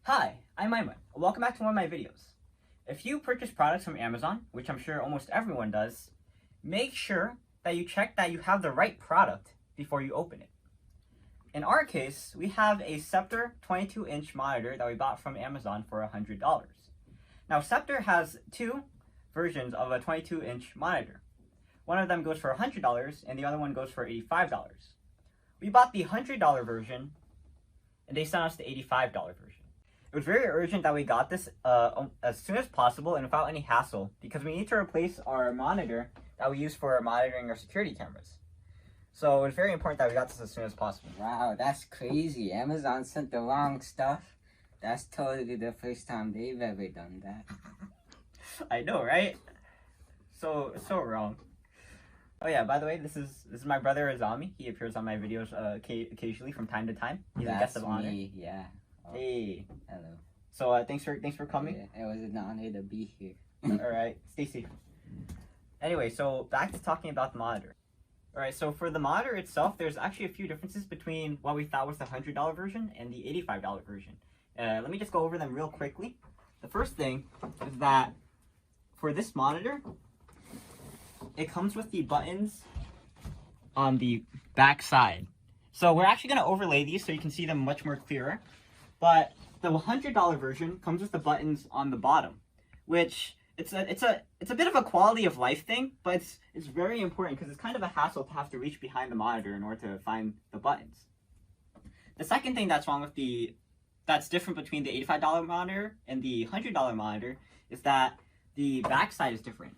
Hi, I'm Aiman. Welcome back to one of my videos. If you purchase products from Amazon, which I'm sure almost everyone does, make sure that you check that you have the right product before you open it. In our case, we have a Scepter 22-inch monitor that we bought from Amazon for $100. Now, Scepter has two versions of a 22-inch monitor. One of them goes for $100 and the other one goes for $85. We bought the $100 version and they sent us the $85 version. It was very urgent that we got this as soon as possible and without any hassle because we need to replace our monitor that we use for monitoring our security cameras. So it was very important that we got this as soon as possible. Wow, that's crazy. Amazon sent the wrong stuff. That's totally the first time they've ever done that. I know, right? So wrong. Oh yeah, by the way, this is my brother Azami. He appears on my videos occasionally from time to time. He's a guest of honor. Yeah. Oh, hey. Hello. So thanks for coming. Yeah, it was an honor to be here. Alright, stay safe. Anyway, so back to talking about the monitor. Alright, so for the monitor itself, there's actually a few differences between what we thought was the $100 version and the $85 version. Let me just go over them real quickly. The first thing is that for this monitor, it comes with the buttons on the back side. So we're actually going to overlay these so you can see them much more clearer. But the $100 version comes with the buttons on the bottom, which it's a bit of a quality of life thing, but it's very important because it's kind of a hassle to have to reach behind the monitor in order to find the buttons. The second thing that's wrong with that's different between the $85 monitor and the $100 monitor is that the back side is different.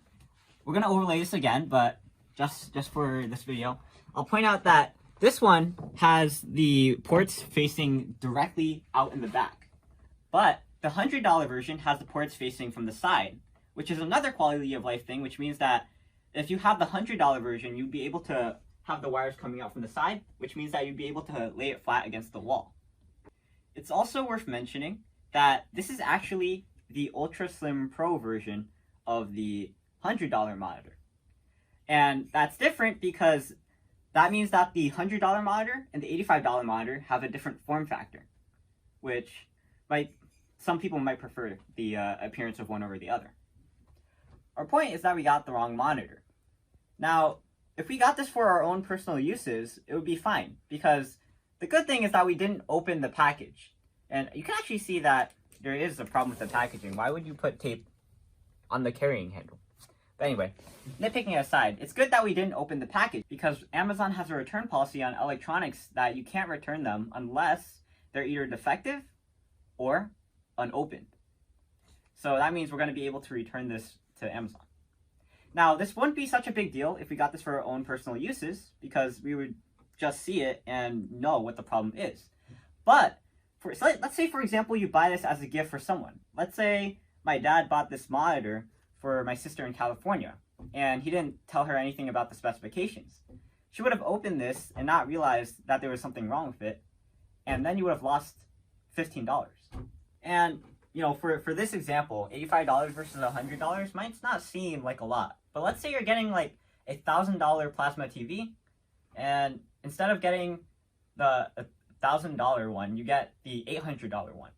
We're gonna overlay this again, but just for this video, I'll point out that this one has the ports facing directly out in the back, but the $100 version has the ports facing from the side, which is another quality of life thing, which means that if you have the $100 version, you'd be able to have the wires coming out from the side, which means that you'd be able to lay it flat against the wall. It's also worth mentioning that this is actually the Ultra Slim Pro version of the $100 monitor. And that's different because that means that the $100 monitor and the $85 monitor have a different form factor, which some people might prefer the appearance of one over the other. Our point is that we got the wrong monitor. Now, if we got this for our own personal uses, it would be fine, because the good thing is that we didn't open the package. And you can actually see that there is a problem with the packaging. Why would you put tape on the carrying handle? But anyway, nitpicking aside, it's good that we didn't open the package because Amazon has a return policy on electronics that you can't return them unless they're either defective or unopened. So that means we're going to be able to return this to Amazon. Now, this wouldn't be such a big deal if we got this for our own personal uses because we would just see it and know what the problem is. But let's say, for example, you buy this as a gift for someone. Let's say my dad bought this monitor for my sister in California, and he didn't tell her anything about the specifications. She would have opened this and not realized that there was something wrong with it, and then you would have lost $15. And, you know, for this example, $85 versus $100 might not seem like a lot, but let's say you're getting like a $1,000 plasma TV, and instead of getting the $1,000 one, you get the $800 one.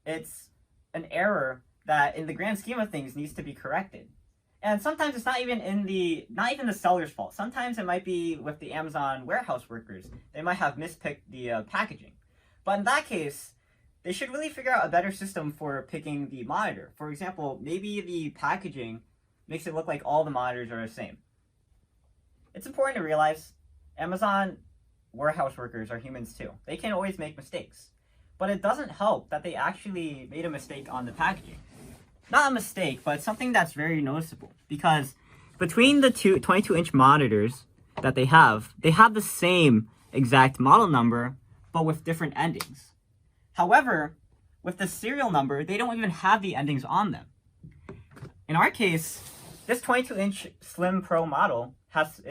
It's an error that in the grand scheme of things needs to be corrected. And sometimes it's not even the seller's fault. Sometimes it might be with the Amazon warehouse workers. They might have mispicked the packaging. But in that case, they should really figure out a better system for picking the monitor. For example, maybe the packaging makes it look like all the monitors are the same. It's important to realize Amazon warehouse workers are humans too. They can always make mistakes. But it doesn't help that they actually made a mistake on the packaging. Not a mistake, but something that's very noticeable. Because between the two 22-inch monitors that they have the same exact model number, but with different endings. However, with the serial number, they don't even have the endings on them. In our case, this 22-inch Slim Pro model has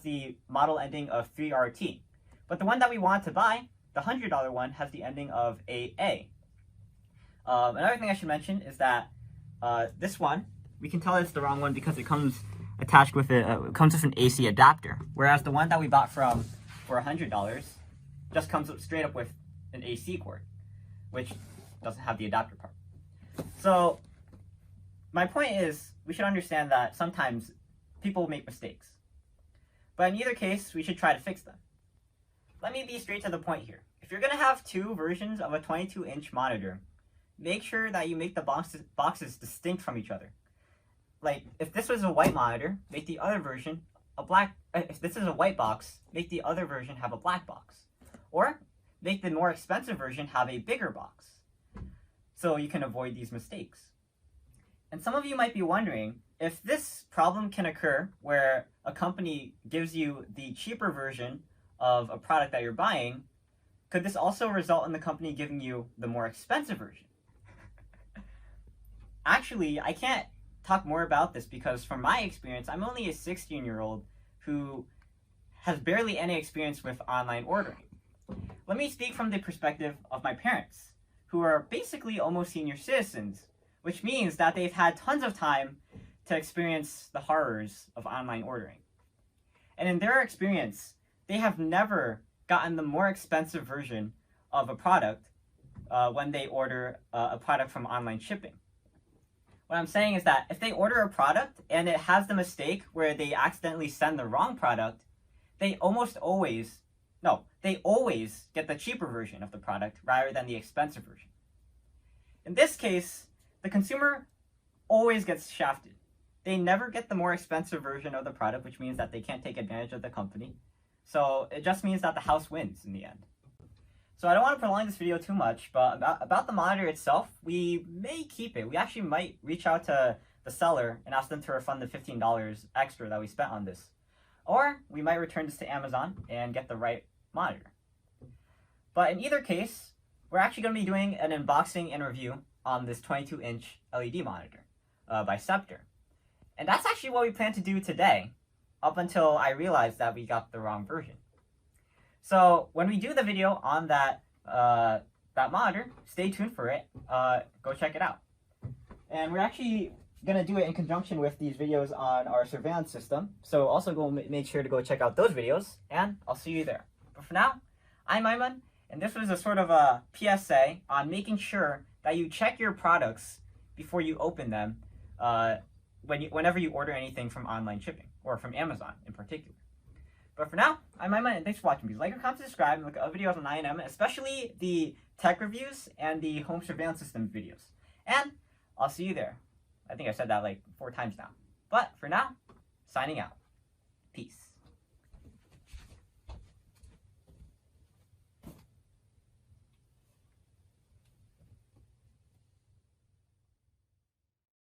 the model ending of 3RT. But the one that we want to buy, the $100 one, has the ending of AA. Another thing I should mention is that this one, we can tell it's the wrong one because it comes attached with comes with an AC adapter, whereas the one that we bought for $100 just comes up straight up with an AC cord, which doesn't have the adapter part. So my point is, we should understand that sometimes people make mistakes. But in either case, we should try to fix them. Let me be straight to the point here. If you're going to have two versions of a 22-inch monitor, make sure that you make the boxes distinct from each other. Like, if this was a white monitor, make the other version a black. If this is a white box, make the other version have a black box. Or make the more expensive version have a bigger box, so you can avoid these mistakes. And some of you might be wondering, if this problem can occur where a company gives you the cheaper version of a product that you're buying, could this also result in the company giving you the more expensive version? Actually, I can't talk more about this because from my experience, I'm only a 16-year-old who has barely any experience with online ordering. Let me speak from the perspective of my parents, who are basically almost senior citizens, which means that they've had tons of time to experience the horrors of online ordering. And in their experience, they have never gotten the more expensive version of a product when they order a product from online shipping. What I'm saying is that if they order a product and it has the mistake where they accidentally send the wrong product, they always get the cheaper version of the product rather than the expensive version. In this case, the consumer always gets shafted. They never get the more expensive version of the product, which means that they can't take advantage of the company. So it just means that the house wins in the end. So I don't want to prolong this video too much, but about the monitor itself, we may keep it. We actually might reach out to the seller and ask them to refund the $15 extra that we spent on this. Or we might return this to Amazon and get the right monitor. But in either case, we're actually going to be doing an unboxing and review on this 22-inch LED monitor by Scepter. And that's actually what we plan to do today, up until I realized that we got the wrong version. So when we do the video on that monitor, stay tuned for it. Go check it out. And we're actually going to do it in conjunction with these videos on our surveillance system. So also go make sure to go check out those videos, and I'll see you there. But for now, I'm Aiman, and this was a sort of a PSA on making sure that you check your products before you open them whenever you order anything from online shipping, or from Amazon in particular. But for now, I'm Aiman, and thanks for watching. Please like, comment, subscribe, and look at other videos on EyeOnAiman, especially the tech reviews and the home surveillance system videos. And I'll see you there. I think I said that like 4 times now. But for now, signing out. Peace.